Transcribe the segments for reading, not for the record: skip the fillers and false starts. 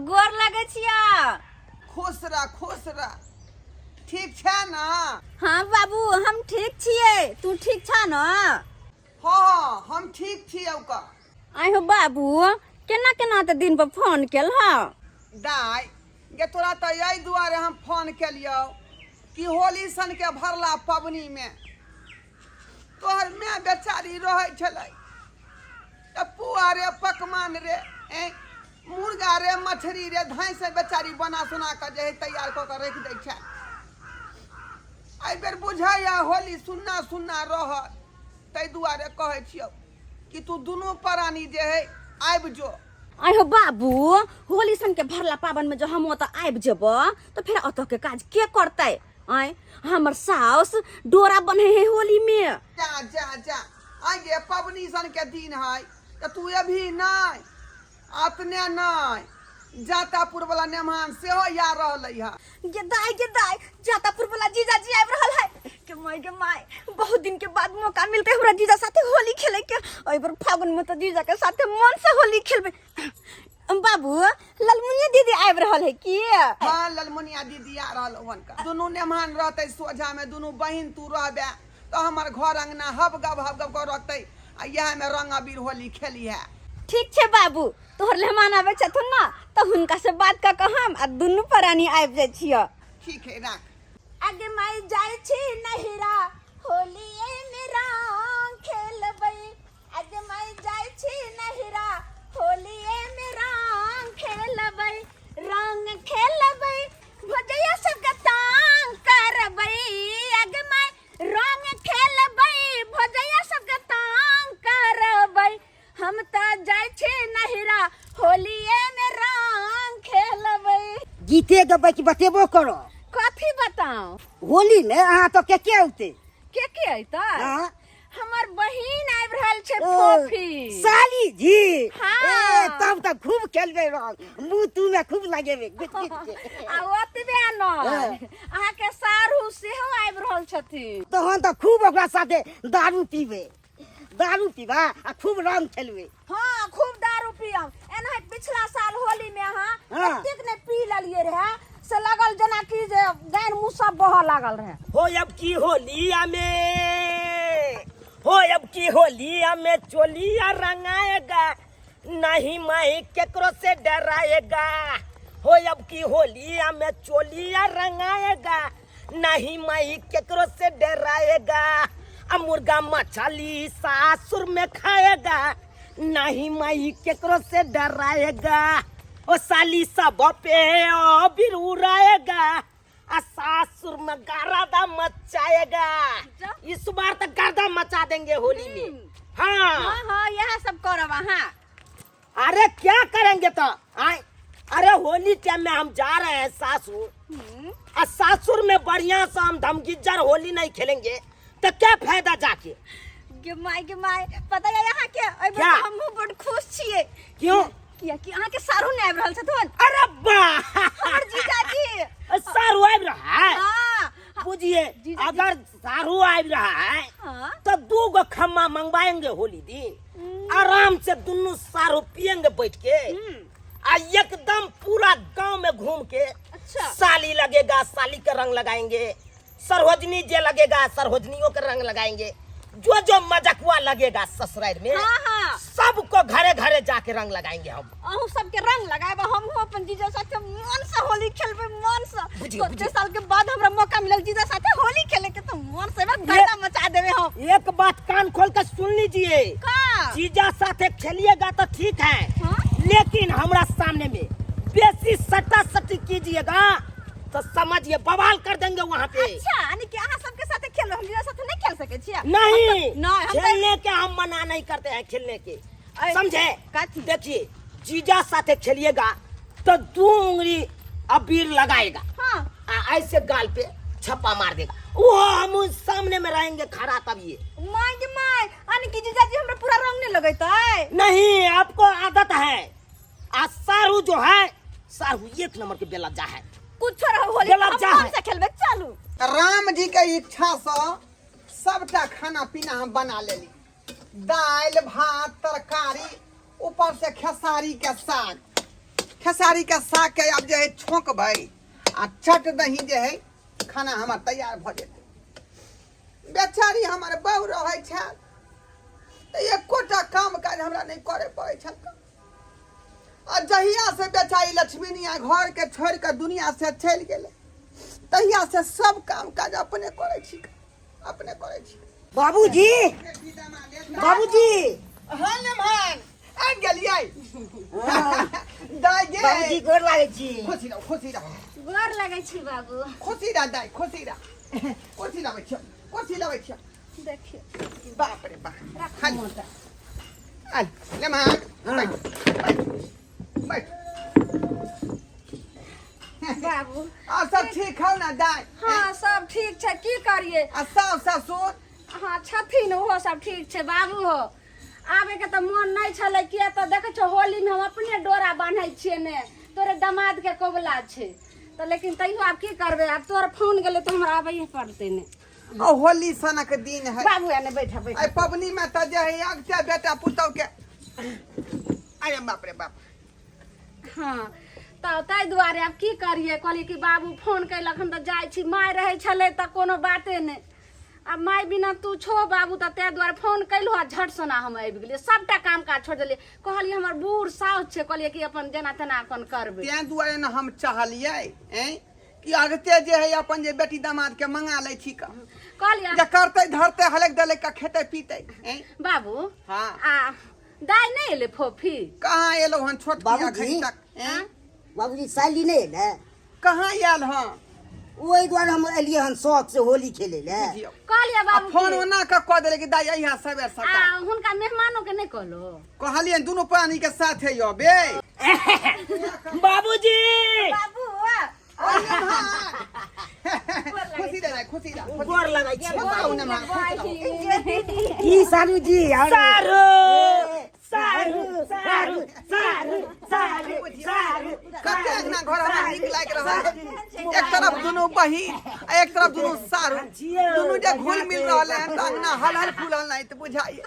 गोर लगे छिया। खुश रह ठीक छे ना? हाँ बाबू हम ठीक छिए, तू ठीक छा ना? हाँ हम ठीक छिए। आई हो बाबू केना केना ते दिन पर फोन केल हा? दाई गे तोरा तो यही दुआरे हम फोन केलियो कि होली सन के भरला पबनी में तोहर मैं बेचारी रहे छलै त पुआ रे पकवान रे मुर्गा रे मछली रे धाई से बेचारी बना सुना के जे तैयार क के रख दै छै। एहि बेर बुझाइया होली सुन्ना सुन्ना रह तै दुआरे कहै छियौ कि तू दुनू प्राणी जे है आबि जो। आई हो बाबू होली सन के भरला पावन में जो हम ओत आबि जेब तो फिर ओत के काज के करतै? आई हमर सास डोरा बने है होली में। जा जा जा आगे पबनी सन के दिन है तो तू अभी नहीं अपने नहीं जातापुर वाला नेमान से हो या रहलै है। गे दाई जातापुर वाला जीजा जी आबि रहल है। के माय बहुत दिन के बाद मौका मिलते हमरा जीजा साथे होली खेले के। एहि बार फागुन में तो जीजा के साथे मन से होली खेलबे। बाबू ललमुनिया दीदी आबि रहल है की? हाँ ललमुनिया दीदी आ रहल हन का दोनों नेमान रहते सोझा में दोनों बहिन तू रहबे तो हमार घर अंगना हबगब कर रहते आ यह में रंग अबीर होली खेली है। ठीक छे बाबू तोहर मेहमान आबे छथुन ना तो हुनका से बात क के हम आ दुनू प्राणी आबि जाय छिय। ठीक है राख। आगे माई जाय छी नहिरा होली में रंग खेलबै। आगे माई जाय छी नहिरा होली में रंग खेलबै। रंग खेलबै भजैया सबके तांग करबै। आगे माई रंग खेलबै भजैया सबके तांग करबै। हम त जाय छी नहिरा होली में रंग खेलबै। गीते गबै कि बतेबो करो? कथी बताऊं? होली में अहाँ तो के औते? के अइता? हाँ? हमर बहिन आबि रहल छै फोफी। साली जी? हाँ। तब तो खूब खेलबे रह मुंह तू में खूब लगेबे गुट गुट के। आ ओतबे न अहाँ के सारू सेहो आबि रहल छथिन। तहन तो खूब ओकरा साथे दारू पीबा आ खूब रंग खेलबे। हाँ खूब दारू पियब। एना पिछला साल होली में अहाँ कतेक ने पी लेलिए रहे से लगल जना कि जे गाय मुंह सब बह लागल रहे। हो अब की होलिया में चोलिया रंगाएगा नहीं मैं केकरो से डराएगा। हो अब की होलिया में चोलिया रंगाएगा नहीं मैं केकरो से डराएगा। अब मुर्गा मछली सासुर में खाएगा नहीं मैं केकरो से डराएगा। ओ साली सब पे अबीर उड़ाएगा आ सासुर में गर्दा मचाएगा। इस बार तक गर्दा मचा देंगे होली में। हाँ यह सब करब अहाँ। अरे क्या करेंगे तो अरे होली टाइम में हम जा रहे हैं सासुर और सासुर में बढ़िया से हम धमगिज्जर होली नहीं खेलेंगे तो क्या फायदा जाके? गे माय पता है यहाँ के क्या? हम बड़ खुश छिए। क्यों? किया कि अहाँ के सारू ने आबि रहल छथुन। अरे वाह हमर जीजाजी सारू आबि रहा है। हाँ बुझिए अगर सारू आबि रहा है हाँ तो 2 गो खम्मा मंगवाएंगे होली दिन आराम से दोनों सारू पियेंगे बैठ के आ एकदम पूरा गांव में घूम के। अच्छा साली लगेगा साली का रंग लगाएंगे, सरहोजनी जे लगेगा सरहोजनियों का रंग लगाएंगे, जो मजकुआ लगेगा ससुराल में हाँ सबको घरे घरे जाके रंग लगाएंगे हम। अहू सबके रंग लगाएब हम अपन जीजा साथे मन से होली खेलबे मन से। बुझिए। साल के बाद हमरा मौका मिलल जीजा साथे होली खेले के तो मन से गर्दा मचा देबे हम। एक बात कान खोल कर सुन लीजिए। का? जीजा साथे खेलिएगा तो ठीक है हाँ? लेकिन हमरा सामने में बेसी सट्टा सट्टी कीजिएगा तो समझिए बवाल कर देंगे वहाँ पे। अच्छा यानी कि अहाँ सबके साथे खेल हम जीजा साथे नहीं खेल सके छियै? नहीं खेलने के हम मना नहीं करते हैं खेलने के समझे? देखिए जीजा साथे खेलिएगा तो 2 उंगली अबीर लगाएगा ऐसे गाल पे छप्पा मार देगा वो हम सामने में रहेंगे खड़ा तब ये माय यानी कि जीजा जी हमरा पूरा रंग नहीं लगैतै? नहीं आपको आदत है। सारू जो है सारू 1 नंबर के बेलज्जा है। कुछ रहो होली हम से खेलबे चालू। राम जी के इच्छा से सबटा खाना पीना हम बना लेली। दाल भात तरकारी ऊपर से खेसारी के साग खेसारी के साग के अब जे है छोंकबै आ चट दही जे है खाना हमार तैयार भ जेतै। बेचारी हमर बहू रहै छै त एकोटा काम काज हमरा नहीं करे पड़ै छै। आ जहिया से बेचारी लक्ष्मीनिया घर के छोड़ के दुनिया से चल गेलै तहिया से सब काम काज अपने करे छी, अपने करे छी। बाबूजी बाबूजी हाँ नमहन आ गेलियै दाय गे बाबूजी गोर लागै छी। खुशी रहो, खुशी रहो, गोर लगै छी बाबू। खुशी रह दाय, खुशी रह। खुशी लाबै छियो, खुशी लाबै छियो। देखियो बाप रे बाप खाली आ नमहन बैठ बाबू। आ सब ठीक हौ ना दाय? हाँ सब ठीक छै, की करिए। आ सास ससुर हाँ छथिन, ओहो सब ठीक छै बाबू हो। आबे के तो मन नहीं छले, किया तो देखे छो होली में हम अपने डोरा बांधे छिए ने, तोरे दामाद के कोबला छे तो, लेकिन तैयो अब की करबे, अब तोर फोन गेले तो हमरा आबे पड़ते ने। ओ होली सनक दिन है बाबू आने बैठा बैठा। आई पबनी में त जे है अगते बेटा पुतौ के अरे बाप रे बाप। हाँ तो ताहि दुआरे अब की करिए, कहलिए कि बाबू फोन कैलक हम तो जाय छी, माय रहे छले त कोनो बाते ने। अब माय बिना तू छो बाबू त ते दुआरे फोन कैलु आ झट सना हम आबि गेलिए, सबटा काम काज छोड़ देलिए। कहलिए हमर बूढ़ साउस छे, कहलिए कि अपन जेना तेना अपन करबे। ते दुआरे न हम चाहलिए हैं कि अगते जे है अपन जे बेटी दामाद के मंगा ले छी का, कहलिए जे करते धरते हलक दलक का खेते पीते हैं। बाबू हाँ आ दाय नहीं एले फोफी? कहाँ एलो हन छोट बाबूजी तक हैं? बाबूजी साली नहीं है कहाँ आयल हँ? ओहि द्वारे हम एलियै हन शौक से होली खेले ले। कहलिए आ बाबू फोन ओना के कह देले कि दाई यहाँ सबेर सका हुनका मेहमानों के नहीं कहलो? कहलिए दोनों प्राणी के साथ है यो बे बाबूजी बाबू खुशी दे खुशी दा गोर लगै छी। की सालू जी सारू सारू सारू सारू सारू सारू कते अंगना घर हमरा नीक लाग रहल। एक तरफ दोनों बहिन आ एक तरफ दोनों सारू, दोनों जे घुल मिल रहल है त अंगना हलहल फूलल नहीं त बुझाइए।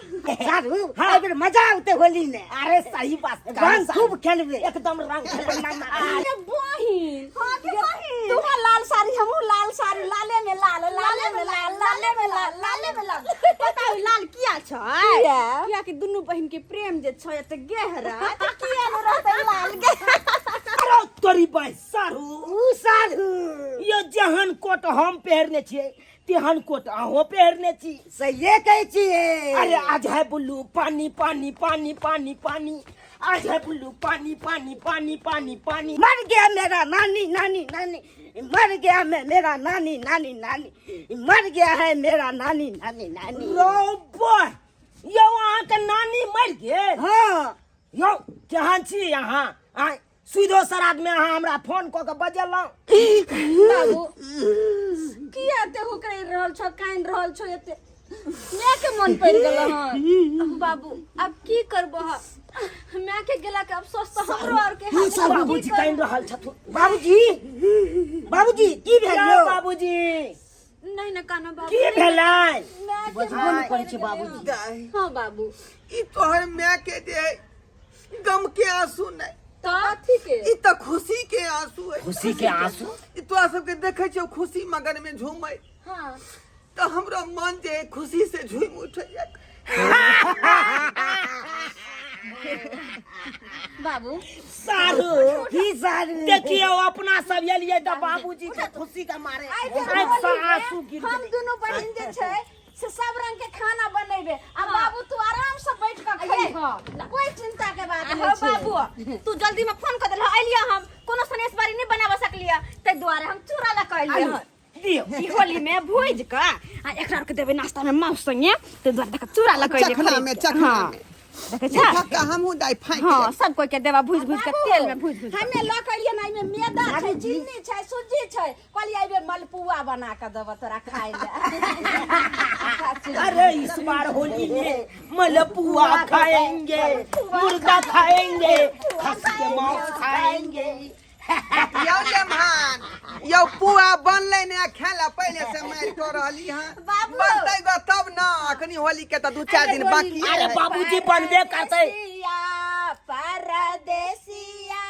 सालू एबर मजा आते होली में। अरे सही बात रंग खूब खेलबे। एकदम रंग अरे बहिन, हाँ के बहिन, तू लाल साड़ी हमहू लाल साड़ी, लाले में लाल, लाले में लाल, लाले में लाल, लाले में लाल। पता है लाल किया छै? किया कि दुनू बहिन के प्रेम जे छै एते गहरा, त किया न रहतै लाल अरे तोरी भाई सारू ऊ सालू ये जहन कोट हम पहरने छिए तेहन कोट अहो पहरने छी। सही कहै छियै। अरे आज है बुल्लू पानी पानी पानी पानी पानी, आज है बुल्लू पानी पानी पानी पानी पानी। मर गया मेरा नानी नानी नानी, मर गया मेरा नानी नानी नानी, मर गया है मेरा नानी नानी नानी। रो बॉय यो अहाँ के नानी मर गेल? हाँ यो केहन छी अहाँ? आइ सुधो सराद में अहाँ हमरा फोन क के बजेलौ। बाबू किया ते हो कर रहल छ, काइन रहल छ एते? मैं के मन पड़ गेल हन बाबू, अब की करबो ह? मैं के गेला के अफसोस तो हमरो और के है। बाबूजी काइन रहल छथुन। बाबूजी बाबूजी की भेल यौ? बाबूजी नहीं न काना बाबू की भेलै? मैं के बजबो नहीं करै छै बाबूजी। हाँ बाबू ई तोहर माय के जे गम के आंसू नहीं, तो ठीक है। ई त खुशी के आंसू है। खुशी के आंसू? ई तोरा सबके देखे छौ खुशी मगन में झूमै हाँ तो हमरो मन जे खुशी से झूम उठैया। बाबू सारू की सालू देखियो अपना सब एलियै त बाबूजी के खुशी के मारे आँखि से आंसू गिर हम गेलै। दोनों बहन जे छै से सब रंग के खाना बनेबे। अब बाबू तू आराम से बैठ के खइह, कोई चिंता के बात नहीं छै। बाबू तू जल्दी में फोन कर देल अलिया, हम कोनो सनेश बारी नहीं बनाबे सकलिया, तै दुआरे हम चूरा ला कहलिए हन। दियो ई होली में भूज के आ एकरा के देबे नाश्ता में माउस संगे, तै दुआरे देख चूरा ला कहलिए। चखना में चखना में देखे छ? फक्का हमहू दाई फांक हां सब कोई के देबा भूज भूज के तेल में भूज भूज। हमें ल कहिए ना, में मैदा छै, चीनी छै, सूजी छै, कहलिए आइबे मलपुआ बना के देब तोरा खाए ले। अरे इस बार होली में मलपुआ खाएंगे, मुर्गा खाएंगे, खस्सी के मांस खाएंगे। यो लेमहान यो पुआ बनले ने खेला पहले से मार कर रहली हां। बाबू। बनतै ग तब ना, अखनी होली के त 2-4 दिन बाकी अरे है। बाबूजी बनबे करतै। परदेसिया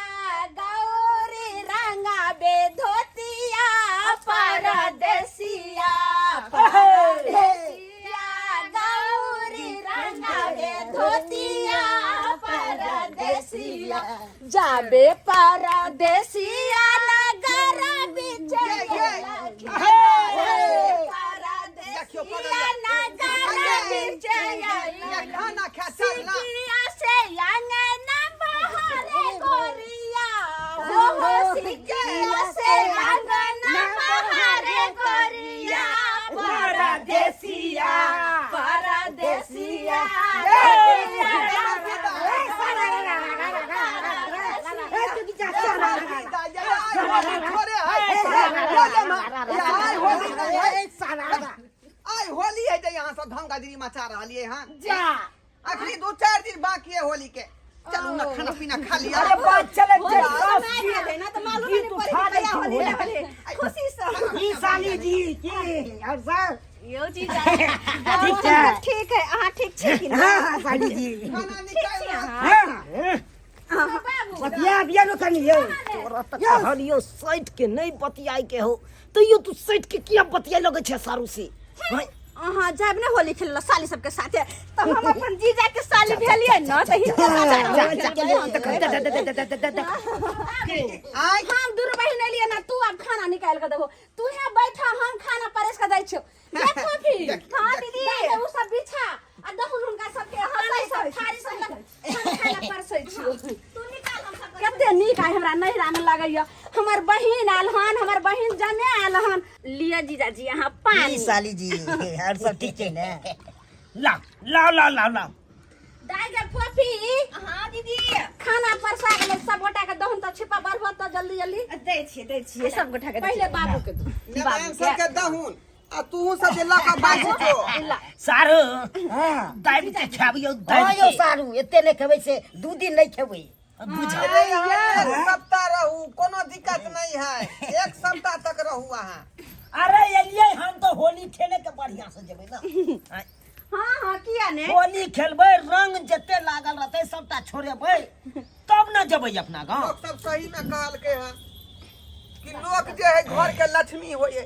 जाबे धोतिया परदेसिया परदेसिया गौरी रंगावे धोतिया परदेसिया जाबे परदेसिया नगर बिच परदेसिया नगर बिच खाना खाता ना सिकिया से अंगना बहारे गोरिया हो सिकिया से अंगना बहारे गोरिया परदेसिया परदेसिया आई होली है यहाँ सब धंगा गिरी मचा रहा है हाँ जा आखिरी 2-4 दिन बाकी है होली के चलो ना खाना पीना खा लिया अरे बात चले ना तो मालूम नहीं पड़ी भैया होली वाले खुशी से ई साली जी की और सर यो चीज ठीक है ठीक है हां ठीक छी कि ना हां साली जी खाना निकाल हां बतिया बिया लो कनी यो तोरा तक कहलियो सैठ के नहीं बतियाई के हो तो यो तू सैठ के किया बतियाई लगे छे सारू से हां जाब ना होली खेलला साली सबके साथे तब हम अपन जीजा के साली भेलिए ना त हिंदे आई हम दूर बहिन लिए ना तू अब खाना निकाल के देबो तू है बैठा हम खाना परेस के दै छौ देखो फिर हां दीदी वो सब बिछा आ देखो हुनका सबके हंसाई सब थारी सब खाना परसै छौ तू निकाल हम सब कते नीक आइ हमरा नहिरा में लागैया हमर बहिन आल हन हमर बहिन जने आल हन लिया जीजा जी यहां पानी साली जी और सब ठीक है ना ला ला ला ला ला दाई गे फोफी हां दीदी खाना परसा गेल सब गोटा के दहुन त छिपा बरबो त जल्दी जल्दी दै छियै सब गोटा के पहिले बाबू के बाबू के दहुन आ तू सब जे लका बाजी तो सारू हां दाई के खाबियो हां दाई यो सारू एते नहीं खेबै से 2 दिन नहीं खेबै बुझा अरे यार सप्ताह रहू कोनो दिक्कत नहीं है एक सप्ताह तक रहू वहाँ अरे एलिए हम तो होली खेले के बढ़िया से जेबै ना हां किया ने होली खेलबै रंग जते लागल रहते सबटा छोड़ेबै तब ना जेबै अपना गांव लोग सब सही में कहल के हैं कि लोग जे है घर के लक्ष्मी होये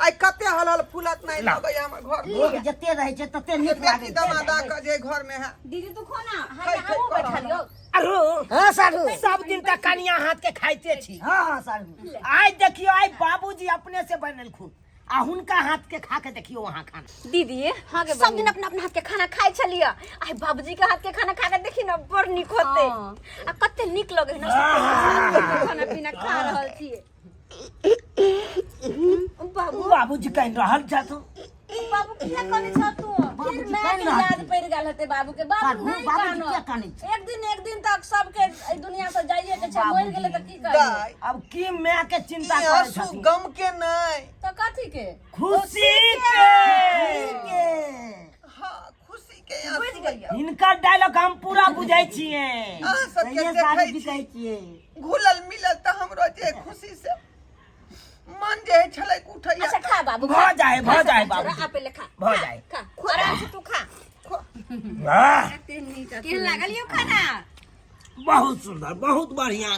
आई कते हलहल फूलत नहीं लगे हमर घर लोग जते रहै छै तते नीक बेटी लागे दमादा के जे घर में है दीदी तू खाना खाइ हम बैठा लियो अरो हां सारू सब दिन तक कनिया हाथ के खाइते छी हां हां सारू आज देखियो आई बाबूजी अपने से बनलखुन आ हुनका हाथ के खा के देखियो वहां खाना दीदी सब दिन अपना अपना हाथ के खाना खाइ छलिए आई बाबूजी के हाथ के खाना खा के देखी ना बड़ निक होते आ कते निक लगे ना खाना पीना खा रहल छी बाबूजी कहीं रहल जा तो बाबू किया कने छ तू फिर मैं भी याद पड़ गेल हते बाबू के बाबू नहीं कानो एक दिन तक सबके दुनिया से जाइए के छ मोर गेले त की करी दाई अब की मैं के चिंता करे आंसू छथि गम के नहीं तो कथी के खुशी के हाँ खुशी के बुझ आंसू गइया इनका डायलॉग हम पूरा बुझै छियै अहाँ सबके ये सारू देखै भी छी कहै छियै घुलल मिलल त हमरो जे खुशी से मन जे छलै उठैया अच्छा खा बाबू भ जाए बाबू आप ले खा भ जाए खा आराम से तू खा वाह केहन लागल यो खाना बहुत सुंदर बहुत बढ़िया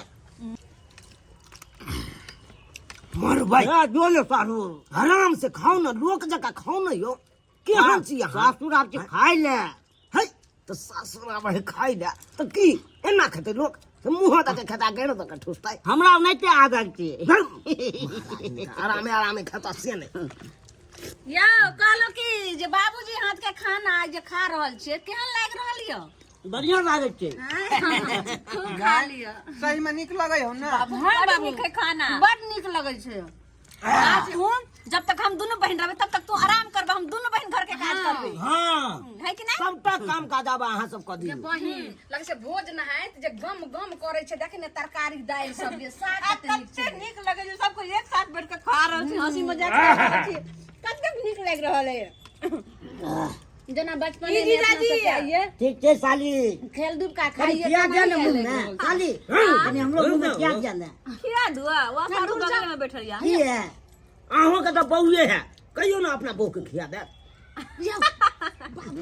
मर भाई जो ले सारू आराम से खाओ ना लोक जका खाओ ना यो केहन छी यहाँ सासुर आपके खाइ ले है तो सासुर आबै खाइ ले तो की एना खेते लोक तो मुंह तक खेता गेड़ तक ठुसतै हमरा ओनाइते आदत छै आरामे खाता से नहीं या कहलो कि जे बाबूजी हाथ के खाना जे खा रहल छे केहन लाग रहल यो बढ़िया लागे छै खूब खा लियो सही में निक लगे हो ना हां बाबू निक है खाना बड़ निक लगै छे आज हम जब तक हम दोनों बहन रहबे तब तक तू आराम करबे हम दोनों बहन घर के काज करबे हाँ है कि नहीं सबटा काम काज आबा अहाँ सब कऽ दियौ बहिन लगे से भोज नहाय जे गम गम करे छे देखे ने तरकारी दाल सब जे साग कते निक लगे जे सबको एक साथ बैठ के खा रहल छी हंसी मजाक कर रहल छी कते निक लाग रहल है जना बचपन में आइए ठीक छै साली खेल धूप का खाइए खाइए क्या दे ना मुंह में साली कनी हमरो मुंह में क्या दे ना खिया दुआ वो सारू बगल में बैठल या की है अहों के तो बहुए है कहियो ना अपना बहू के खिया दे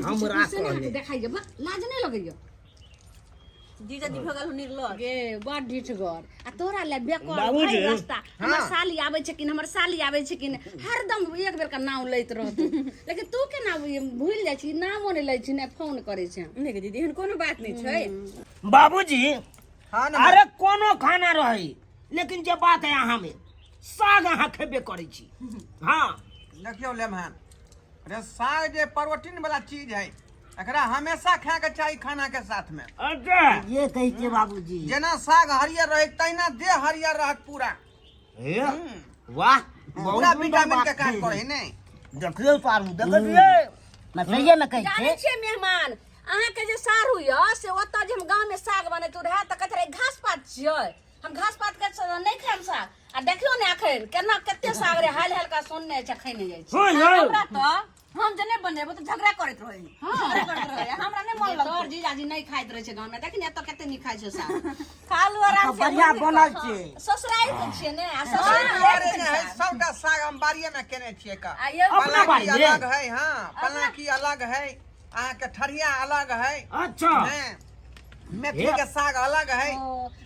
हमरा कहले देखाइए लाज नहीं लगैयो जीजा जी भगल हो निकलो गे बड़ ढिठगर आ तोरा ले बेकार बाबूजी। भाई रास्ता हमर साली आबै छकिन हमर साली आबै छकिन हरदम एक बेर का नाम लैत रहत लेकिन तू केना भूल जाइ छी नामो नै लै छी ने फोन करै छै नहीं के दीदी एहन कोनो बात नहीं छै बाबूजी हाँ ना अरे कोनो खाना रही लेकिन जे बात है अहाँ में साग अहाँ खेबे करै छी हाँ देखियो लेमहन अरे साग जे प्रोटीन वाला चीज है एकरा हमेशा खाए के चाही खाना के साथ में। अच्छा ये कहै छै बाबूजी जेना साग हरियर रहे तहिना देह हरियर रहत पूरा। ए, वाह पूरा बहुत विटामिन सुंदर के बात काज छै। करे है ने। देखियो सारू देखिए मैं सहिए में कहै जाने छै छे मेहमान अहाँ के जे सारू य से ओतऽ जे हम गांव में साग बनैत रहे त कहत रहे घास पात छियै हम घास पात के नहीं खाएम साग आ देखियो ने अखन केना कते साग रे हाल हाल का सुनने छै खैने जाइ छै हाँ यौ हमरा तो हम जने बनेबो तो झगड़ा करैत रहे झगड़ा करैत रहे हमरा नहीं मन लगतो तोर जीजाजी नहीं खाइत रहे छै गांव में देखनी एतऽ कते नहीं खाइ छै साग खालू आराम से बढ़िया बनल छै ससुराल के छियै ने आ अरे ने है ससुराल सबटा साग हम बाड़िए में केने छिए का। आ ये अपना पलाकी बाड़ी में? अलग है हाँ पलाकी अलग है अहाँ के ठरिया अलग है अच्छा हैं, मेथी के साग अलग है।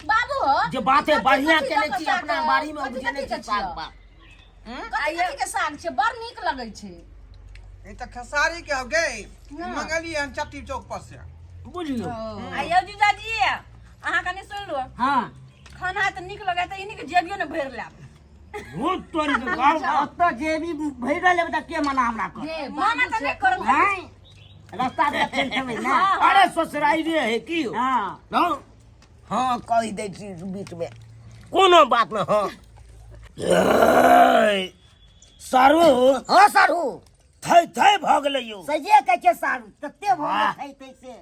बाबू हो जे बात है बढ़िया कथी केने कथी छी साग अपना है? बाड़ी में कथी उपजेने कथी छी के साग छियै? पात कथी कथी के साग छै बड़ नीक लगै छै ये तो खेसारी के हो गए मंगलिए हम चट्टी चौक पर से। बुझियो आइयो जीजाजी अहाँ कनी सुन लो हां खाना त नीक लगे त इन्हीं के जेबियो ने भर लेब बहुत तोरी के गाँव ओतऽ जे भी भरि रहले त के मना हमरा कर माना त नहीं करब हैं रास्ता पे चल खेबै ना अरे ससुराई रे है की हो? हां हाँ हाँ कह दै छी बीच में कोनो बात न हाँ ए, सारू हो सारू थै थै भ गेलै यौ सजे कहै छै सारू तते भऽ गेल छै से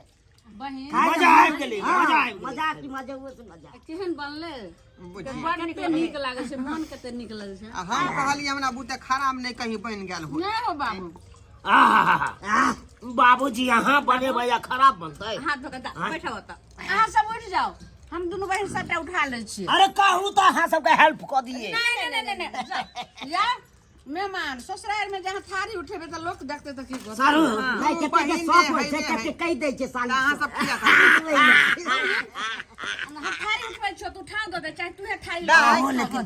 बहिन मजा आबि गेलै मजा आबि गेलै मजाक की मजा हुए से मजा केहन बनले बुझिए बड़ कते नीक लागे छै मन कते नीक लागे छै आ हम कहलिए हमरा बुते खराब नहीं कहीं बन गेल हो। नहीं हो बाबू आहा बाबूजी यहाँ बनेबै या खराब बनतै हाथ पकड़ बैठा होता अहाँ सब उठ जाओ हम दोनों बहन सबटा उठा ले छी अरे कहू तो अहाँ सबके हेल्प कऽ दिए नहीं यार मेहमान ससुराल में जहाँ थारी उठेबे त लोग देखते त की करते सारू नहीं कते के शौक होइ छै कते कहि दै छै साली अहाँ सब किया खाते? हम थारी उठबै छौ तू उठा दे चाहे तू थारी दाई,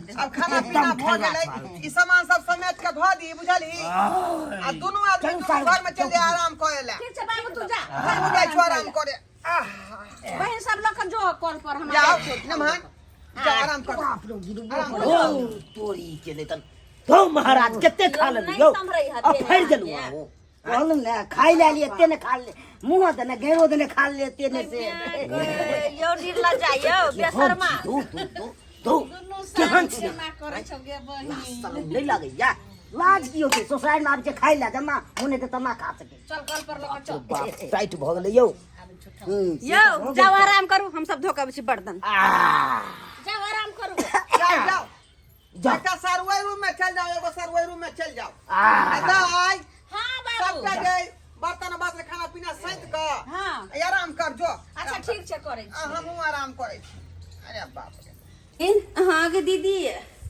अब खाना पीना भ गेलै ई सामान सब समेट के धो दी बुझली आ दोनों आदमी दोनों घर में चल जाए आराम करे ले। ठीक छै बाबू तू जा हम जाए छो आराम करे। बहन सब लोग के जो कॉल पर हम जाओ नमहन जाओ आराम कर। ओ तोरी के ले तन तो महाराज कते खा लेलियो नहीं संभरै है अब फैर गेलु बोल ने खाई ले लिए तेने खा ले मुंह दे ने घेरो दे ने खा ले तेने से यो डिरला जाइयो बेशर्मा तू केहन छी करे छौ गे बहिन नहीं लागे या लाज की होते सोसाइटी में आब के खाई ले जमा मुने ते तना खा सके चल कॉल पर लगा चल बाप टाइट भ गेलै यौ यो जाओ आराम करू हम सब धोके छी बर्तन आ जाओ आराम करू जाओ जाओ जाओ। एक सरवई रूम में चल जाओ एगो सरवई रूम में चल जाओ। आ दाई हां बाबू सबका जाए बर्तन बात खाना पीना सैंत के हां आराम कर जो। अच्छा ठीक छै करे छी हमहू आराम करे छी। अरे बाप रे हाँ के दीदी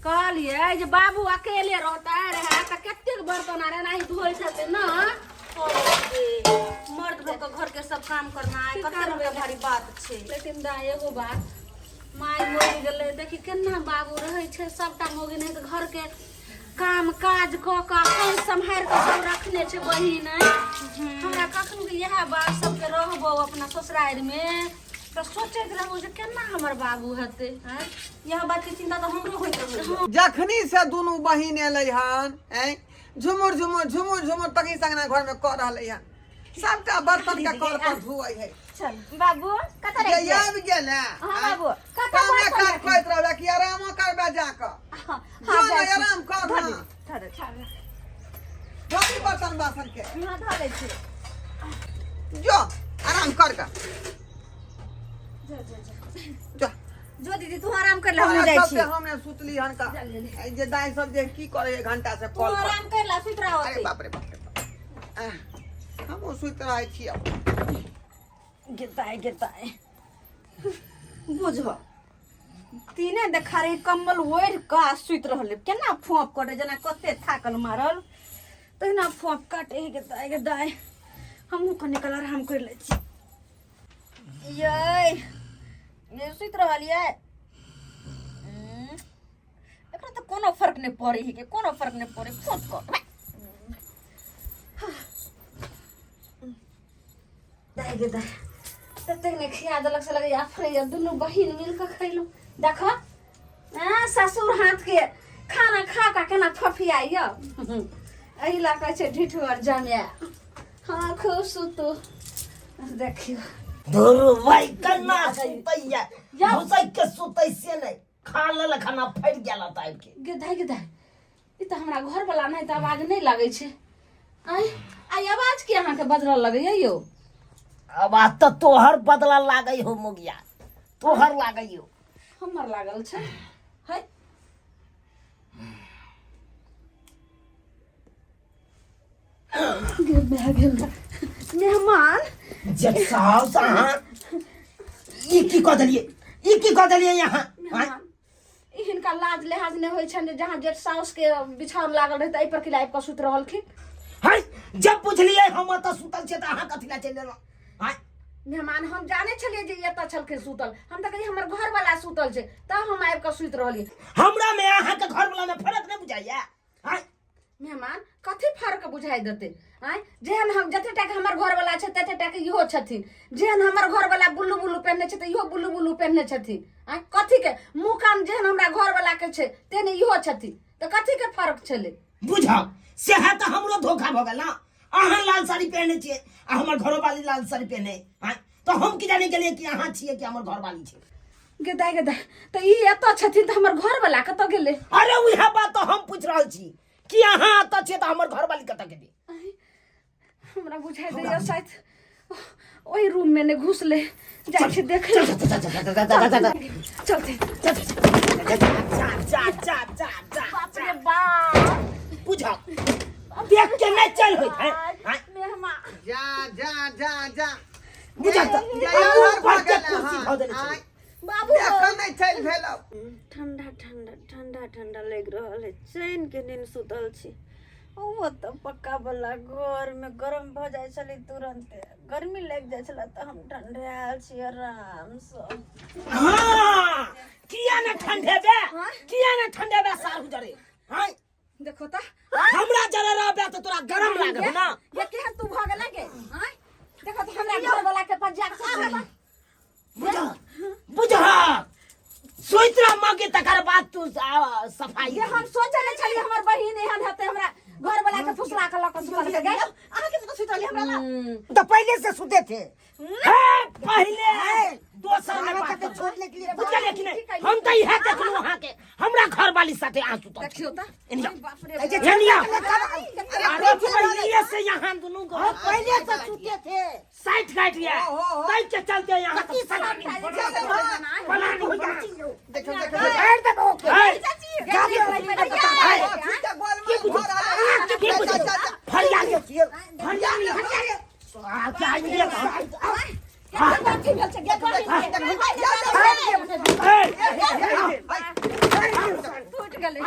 कहलिए जे बाबू अकेले रहता रहे त कतेक बर्तन आ रहे नहीं धोई छते ना मर्द भऽ के घर के सब काम करना है कते रुपया भारी बात छै लेकिन दा एगो बात माय मरि गेलै देखी केना बाबू रहै छै सबटा मोगी नहीं त घर के काम काज क के अपन संभाल के सब रखने छै बहिन हमरा कखनो के इएह बात सबके रहबो अपना ससुराल में तो सोचैत रहू जे केना हमर बाबू हेतै हैं यह बात के चिंता तो हमरो होइत रहै जखनी से दोनों बहिन एलै हन हैं झुमुर झुमुर झुमुर झुमुर तकी संगना घर में कर रहलै हन सबटा बर्तन के कल पर धुआई है। चल बाबू कतऽ ये रह गया आबि गेल हां बाबू कतऽ कामे बर्तन काज करैत रहबे कि आराम करबे जाके हां जो ने आराम कर ना धर धोबी बर्तन बासन के हां धर लै छी जो आराम कर के जो जो दीदी तू आराम कर ले हम जाइ छी हमने सुतली हन का ए जे दाई सब जे की करे एक घंटा से तू कॉल पर आराम कर ला सुत रहो अरे बाप रे बाप रे बाप। हम सुत रहे छी अब गिरताए बुझो तीने देखा रही कम्बल ओढ़ का सुत रहले केना फोप करे जना कते थाकल मारल तहिना फोप काटे गे दाय हमहू कने कल आराम कर ले छी ये ये सुत रहलिए एकरा तो कोनो फर्क नहीं पड़ी है के कोनो फर्क नहीं पड़ी सोच कर दाई गे दाई तते ने खिया देलक से लगे आफरे दुनु बहिन मिल के खइलो देखो ससुर हाथ के खाना खा का केना फफियाई एही ला कहै छै ढिठवर जमे हाँ खूब सुतो देखियो धुरु भाई कन्ना सुतैया घुसै के सुतै से नहीं खा लेल खाना फट गेल टाइप के गे दाई ई त हमरा घर वाला नहीं त आवाज नहीं लागै छै आई आवाज के अहाँ के बदलल लगै यो अब आ तो तोहर बदला लागै हो मुगिया तोहर लागै हो हमर लागल छै है मेहमान जब साहब साहब ई की क देलिए यहाँ हिनका लाज लिहाज नहीं होइ छन जहाँ जेठ साउस के बिछावन लागल रहते एहि पर किला आबि कऽ सुत रहलखिन है जब बुझलिए हम त सुतल छै त अहाँ कथि ला चलि गेलौ है मेहमान हम जाने छलिए जे एत छलके सुतल हम त कहिए हमर घर वाला सुतल छै त हम आबि कऽ सुत रहलिए हमरा में अहाँ के घर वाला में फर्क नहीं बुझाइया है मेहमान कथी फर्क बुझाई देते आय जेहन हम जते टाके हमर घर वाला छै तते टाके इहो छथिन जेहन हमर घर वाला बुल्लू बुल्लू पहनने छै त इहो बुल्लू बुल्लू पहनने छथिन आय कथी के मुंह कान जेहन हमरा घर वाला के छै तेने इहो छथिन त कथी के फर्क छले बुझा से है त हमरो धोखा भ गेल ना अहाँ लाल साड़ी पहने छिए आ हमर घरो वाली लाल साड़ी पहने हैं तो हम की जाने गेलिए कि अहाँ छिए कि हमर घर वाली छै गे दाई त ई एत छथिन त हमर घर वाला कत गेले अरे उहे बात तो हम पूछ रहल छी कि अहाँ एत छिए त हमर घर वाली कत गेली हमरा बुझाई दैया शायद ओही रूम में ने घुसले जाइ छै देख बाप रे बाप बुझा देख के नहीं चल होई है मेहमान जा जा जा जा बुझा त यार कुर्सी भागल खा देने छै बाबू देखो नहीं चल भेलो ठंडा ठंडा ठंडा ठंडा लग रहल है चैन के नींद सुतल छी ओ तो पक्का वाला घर में गरम भ जाय छले तुरंत गर्मी लग जाय छले त हम ठंडायल छी आराम से हां किया न ठंडे बे साल गुजरे हां देखो त हमरा जरा रहबे त तोरा गरम लागबे ना ये केहन तू भ गेला के हां देखो त हमरा घर वाला के पज्जा से बुझा सोचरा मगे तकर बाद तू सफाई ये हम सोचले छली हमर बहिन एहन हेते हमरा घर वाला के फुसला के लक सुतल के गए आहा के सुतल हमरा ला तो पहले से सुते थे पहले दोसर में बात छोड़ ले के लिए बुझले कि नहीं हम त इहे देखलु वहां के हमरा घर वाली साथे आ सुतल देखियो त बाप रे एनिया अरे पहले से यहाँ दोनों घर पहले से सुते थे साइड काट लिया तै के चलते यहाँ पलानी हो जा देखो ऐड दे दो गाड़ी फरिया के क्या टूट गले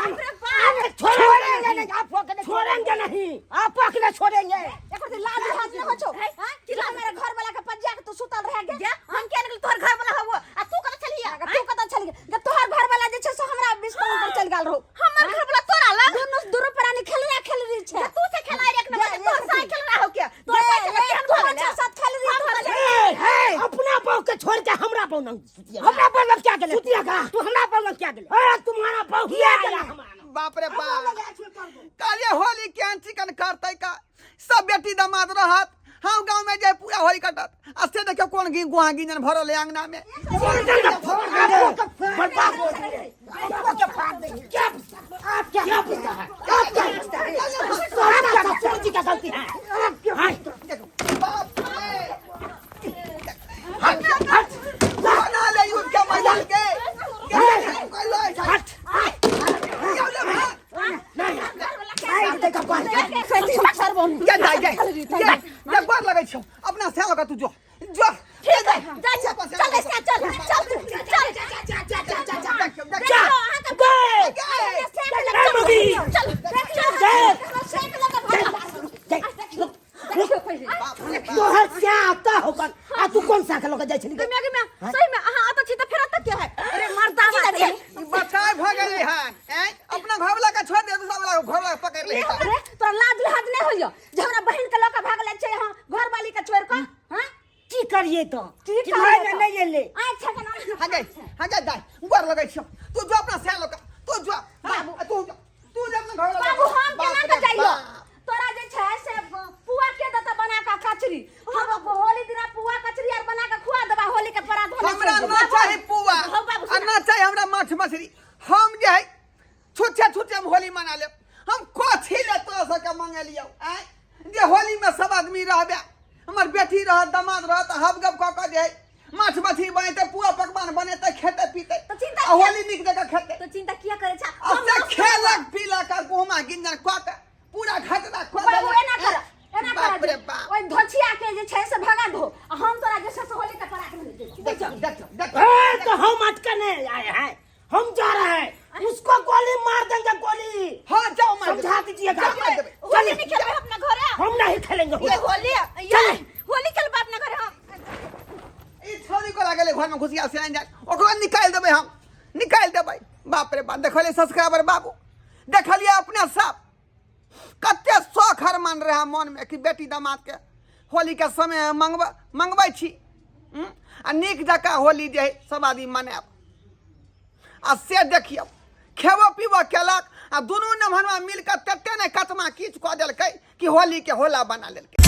छोड़ेंगे नहीं आप पकड़े छोड़ेंगे एकर लाज हाथ न हो छो हां कि मेरे घर वाला के पज्जा के तू सुतल रह गे हम के निकल तोहर घर वाला हबो आ तू कत चलिया तू कत चली गे तोहर घर वाला जे छै सो हमरा बिस्कुट पर चल गेल रहो हमर घर वाला तोरा ला दुनु प्राणी खेल रही छै तू से खेलाइ एक नंबर तोहर साइकिल रहा हो के तोहर साइकिल केहन तोहर साथ खेल रही अपना पाव के छोड़ के हमरा पाव न सुतिया हमरा पाव में क्या गेले सुतिया का तू हमरा पाव में क्या गेले अरे तुम्हारा पाव ही आया हमारा बाप रे बाप काले होली के चिकन करतै का सब बेटी दामाद रहत हम गांव में जे पूरा होली कटत आ से देखियो कोन गी गुहा गिंजन भरल है अंगना में क्या पूछता है आप क्या गलती है बना ले यूं के मैदान के गोर लगे छो अपना से लगा तू जो ठीक है चल इसका चल चल दिमाग में सही में हां आता छी त फिर आता क्या है अरे मरदा ई बचाए भ गेलै हन हैं अपना घरवाला के छोड़ दे दूसरा वाला घरवाला पकड़ ले अरे तोरा लाज लिहाज नहीं होइयो जे हमरा बहन के लक भाग ले छै हां घर वाली के छोड़ के हां की करिए तो की कि भाई ने नहीं ले अच्छा के नाम हां जाय गोर लगै छियो तू जो अपना से लोग तू जो बाबू तू जो अपना घरवाला बाबू हम केना के जाइयो तोरा जे छै से पुआ के देता बना का कचरी हम होली दिना पुआ कचरी आर बना के खुआ देबा होली के परात होली हमरा ना चाही पुआ आ ना चाही हमरा माछ मछली हम जे है छुट्टे हम होली मना लेब हम कथी ले तो सके मांगे लियो हैं जे होली में सब आदमी रहबे हमर बेटी रह दामाद रह त हब गप क जे माछ मछली बनेते पुआ पकवान बनेते खेते पीते तो चिंता आ होली निक जगह खेते तो चिंता किया करे छ अब से खेलक पीलक आ गुमा गिंजन क पूरा घटना खो बाबू एना कर बाप रे बाप ओइ धोछिया के जे छै से भगा दो आ हम तोरा जे से होली के परात में देख ए तो हम अटकने आए हैं हम जा रहे हैं उसको गोली मार देंगे गोली हां जाओ मार समझा दीजिएगा होली नहीं खेलबे अपना घरे हम नहीं खेलेंगे ये होली होली खेलबे अपना घरे ई छोरी को लागले घर में घुसिया से जाए ओकरा निकाल देबे हम निकाल देबे बाप रे बाप देखले सब्सक्राइबर बाबू देखलिए अपने सब कते शौक हर मन रहा मन में कि बेटी दामाद के होली के समय मंगबै छी आ नीक जका होली जे सब आदमी मनाब आ से देखियो खेबो पीबो केलक आ दुनू नमहरवा मिल के तते ने कतमा किछ क देलकै कि होली के होला बना लेलकै